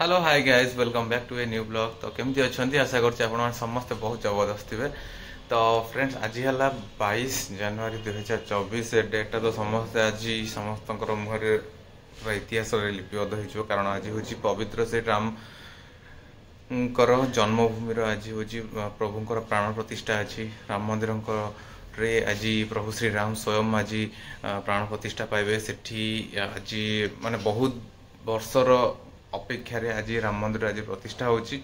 Hello hi guys welcome back to a new blog. तो केमती अच्छी आशा करते समस्ते बहुत जबरदस्त थे। तो फ्रेंड्स आज है 22 जनवरी 2024 डेटा तो समस्ते आज समस्त मुहर इतिहास लिपिबद्ध हो कारण आज हूँ पवित्र से राम जन्मभूमि आज हूँ प्रभुंर प्राण प्रतिष्ठा अच्छी राम मंदिर रे आज प्रभु श्री राम स्वयं आज प्राण प्रतिष्ठा पाइबे सेठी आज माने बहुत वर्षर अपेक्षा आज राम मंदिर आज प्रतिष्ठा होची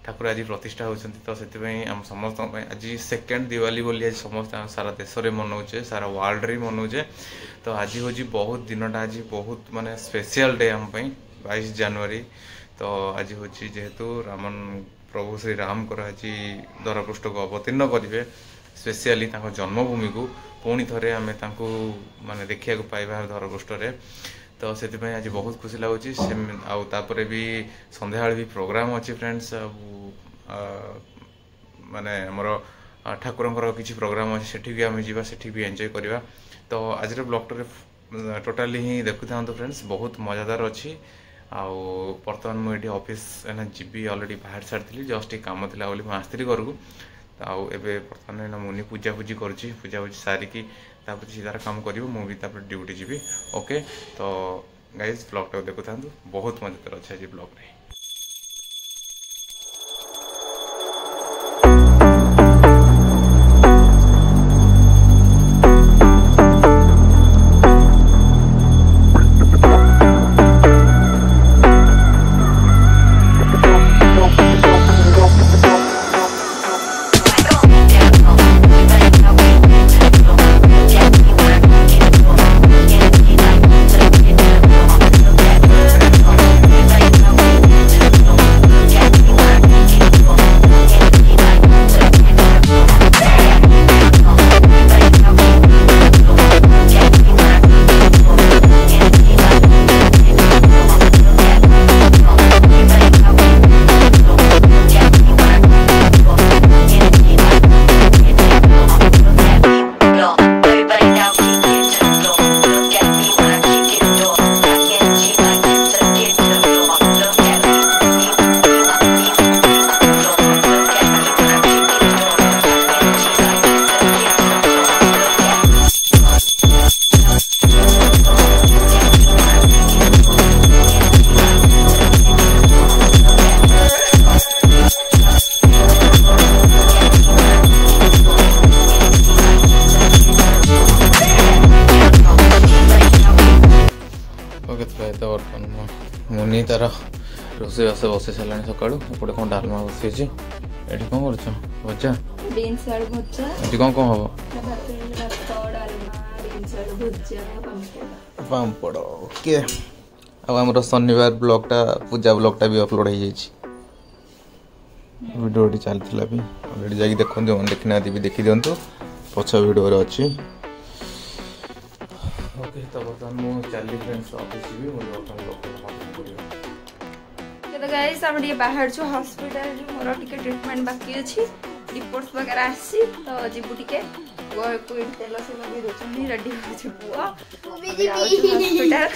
ठाकुर आज प्रतिष्ठा होती। तो से आम समस्त आज सेकेंड दिवाली बोली आज समस्त सारा देश में मनाऊे सारा वर्ल्ड रे मनाऊे। तो आज हूँ बहुत दिनटा आज बहुत माने स्पेशल डे आम 22 जनवरी। तो आज हूँ जेहेतु रामन प्रभु श्री राम को आज धरापृष्ठ को अवतीर्ण करेंगे स्पेशली जन्मभूमि को पुणी थे आम माने देखा पाइबा धरापृष्ठ में। तो से आज बहुत खुशी लगुच आउे भी संध्या भी प्रोग्राम अच्छी फ्रेंड्स माने आमर ठाकुर किसी प्रोग्राम अच्छे सेठी भी आम जा भी एंजॉय करवा। तो आज ब्लॉगटे टोटाली ही देखु था फ्रेंड्स बहुत मजादार अच्छी बर्तमान मुझे ऑफिस जी अलरेडी बाहर सारी जस्ट कम थी आसती घर को। आउ एबे बर्तमान मुनि पूजा पूजी करुँची पूजा पूजी सारिकी तापर सीधार काम करूँ मुझे ड्यूटी जी। ओके तो गाइज ब्लॉग देखु था बहुत मजेदार अच्छे आज ब्लॉग रे। मुनि तार रोषेबास बसई सारा सका एपटे कौन डालमा बसई ये कौन कर भजा ये कौन कौन हम पापड़। ओके आम शनिवार ब्लॉगटा पूजा ब्लॉगटा भी अपलोड हो वीडियो चलता भी अलरेडी जाकि देखते जो देखना भी देखी दिंतु पछ वीडियो अच्छी। ओके तो बर्तमान मुझे चली फ्रेंड्स ऑफिस तो गाइस हम ये बाहर जो हॉस्पिटल मोर टिके ट्रीटमेंट बाकी अच्छी रिपोर्ट्स वगैरह आसी तो जीबू टिके कोई तेल से लगे दोचनी रेडी हो छु बुआ हॉस्पिटल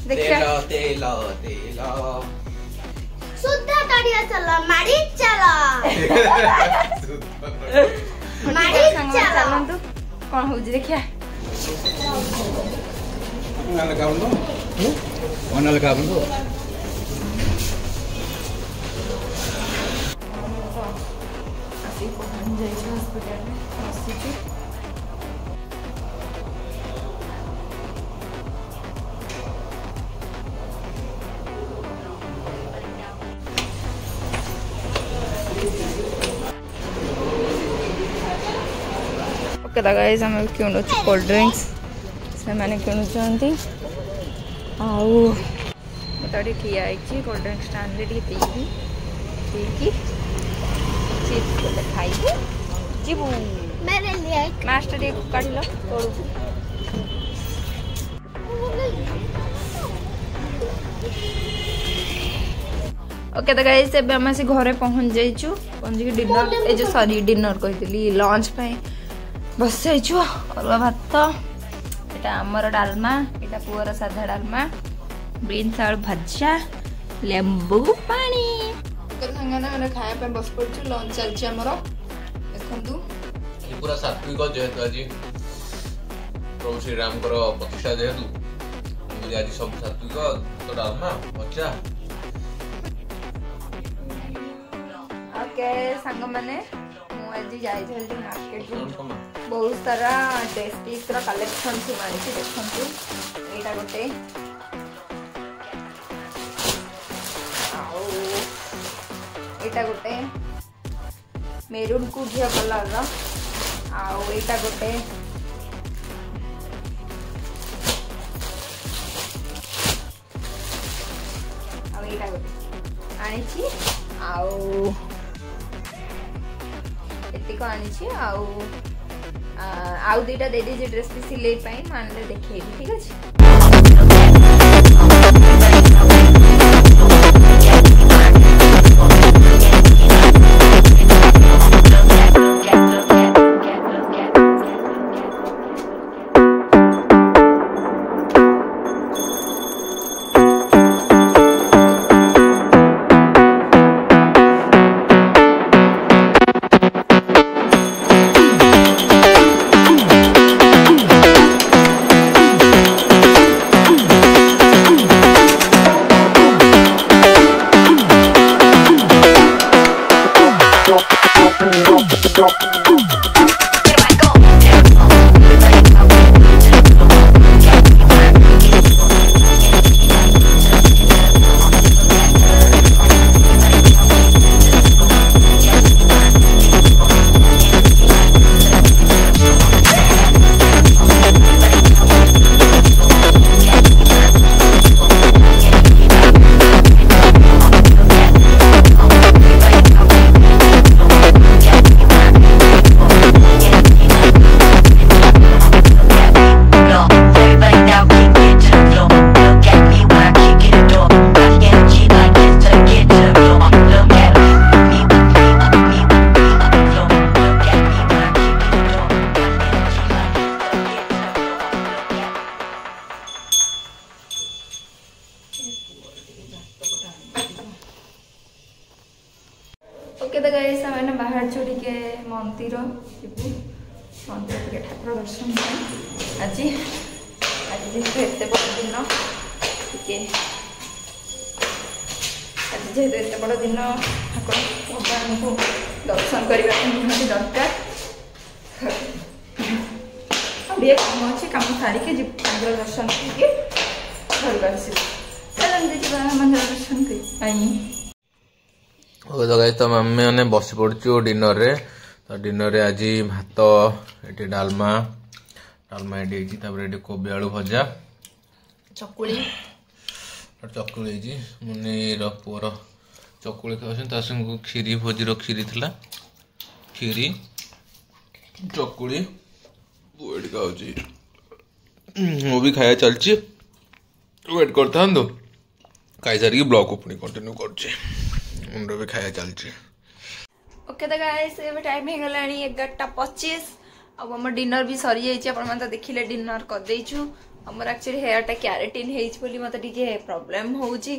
देखा तेल तेल सुद्धा तड़िया चला मारी चला मारी चला तो कौन हो देखिया हॉस्पिटल में ओके गाइस हम किणु कोल्ड ड्रिंक्स से मैंने किणुंट आउटे ठिया cold drinks stand Peaky chips को खाई जीवू मेरे लिए मास्टर ये काढ़ लो तोड़ ओके तो गाइस एबे हम से घरे पहुंच जाइछु पहुंच के डिनर ए जो सॉरी डिनर कहतली लंच पे बस जाइछु और भात एटा हमर डालमा एटा पुअर साधा डालमा बीन्स आलू भजा लेंबू पानी सामने खाया पे बस पड़छ लंच चलछि हमर देखंतु पूरा सात्विक जेहेतु आज प्रभु श्री राम प्रतिष्ठा जेहेतु आज सब सात्विक तो डालमा भजा ओके सांग माने मु आज जाई जल्दी मार्केट बहुत सारा ड्रेस पीस रा कलेक्शन से माने देखंतु एटा गोटे एटा गोटे मेरून को घिया कलर रा आउ एटा गोटे आनी आउ एतिक आनी आउ दुईटा दे दीजिए ड्रेस भी सिलाई पाई मानले देखिए ठीक अच्छे ओके तो गाइस मैंने बाहर छोड़ी के मंदिर मंदिर के ठाकुर दर्शन आज आज जेहेतु एत बड़ दिन टे आज जेहेतु एत बड़ दिन ठाकुर भगवान को दर्शन करने निहाती दरकार ये कम अच्छे कम सारिके मंदिर दर्शन करके घर को आस मंदिर दर्शन कर ओके तो गाइस तो मम्मी मैंने बस पड़चु डिनर रे तो डिनर रे आज भात ये डालमा डालमा ये कोबी आलू भजा चकुली चकुली मुनिर पुअर चकुली खाऊ खीरी भोजी खीरी थी खीरी चकुली वेट खाऊ वो भी खाया चलची वेट करता खाई सारी ब्लॉग को पुणी कंटिन्यू कर मुंड भी खाया चलची ओके तो गाइस ये टाइम हो गलानी 11:25 अब हम डिनर भी सरी जाइए आपण मन तो देखिले डिनर कर देछु हमर एक्चुअली हेयर टा केराटिन हेज बोली मते टिके प्रॉब्लम होउची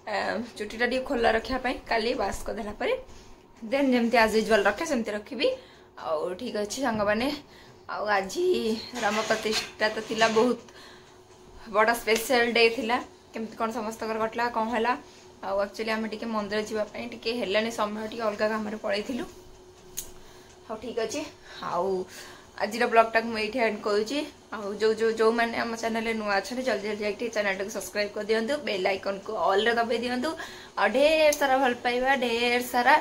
चुटीटा टिके खोला रखिया पई काली वाश कर देला परे देन जेमती एज यूजुअल रखे सेमती रखिबी आ ठीक अछि संग माने आ आज राम प्रतिष्ठा तो थिला बहुत बड़ा स्पेशल डे थिला केमती कोन समस्त कर कटला कोन हला एक्चुअली आम टे मंदिर जावाई टे हेलानी समय टे अलग काम पलू हाँ ठीक अच्छे आज ब्लॉगटा मुझे एंड करुँची जो मैंने आम चैनल नुआ अच्छा जल्दी जल्दी जाके चैनल को सब्सक्राइब कर दिंतु बेल आइकन को ऑल रे दबाई दिंतु और ढेर सारा भल पाइबा ढेर सारा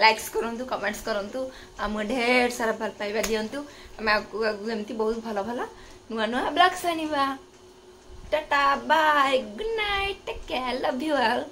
लाइक्स करंतु कमेंट्स करंतु आम ढेर सारा भल पाइबा दिंतु आम आगू एमती बहुत भल भल नुआ नुआ ब्लॉग्स आनिबा tata bye good night take care love you all.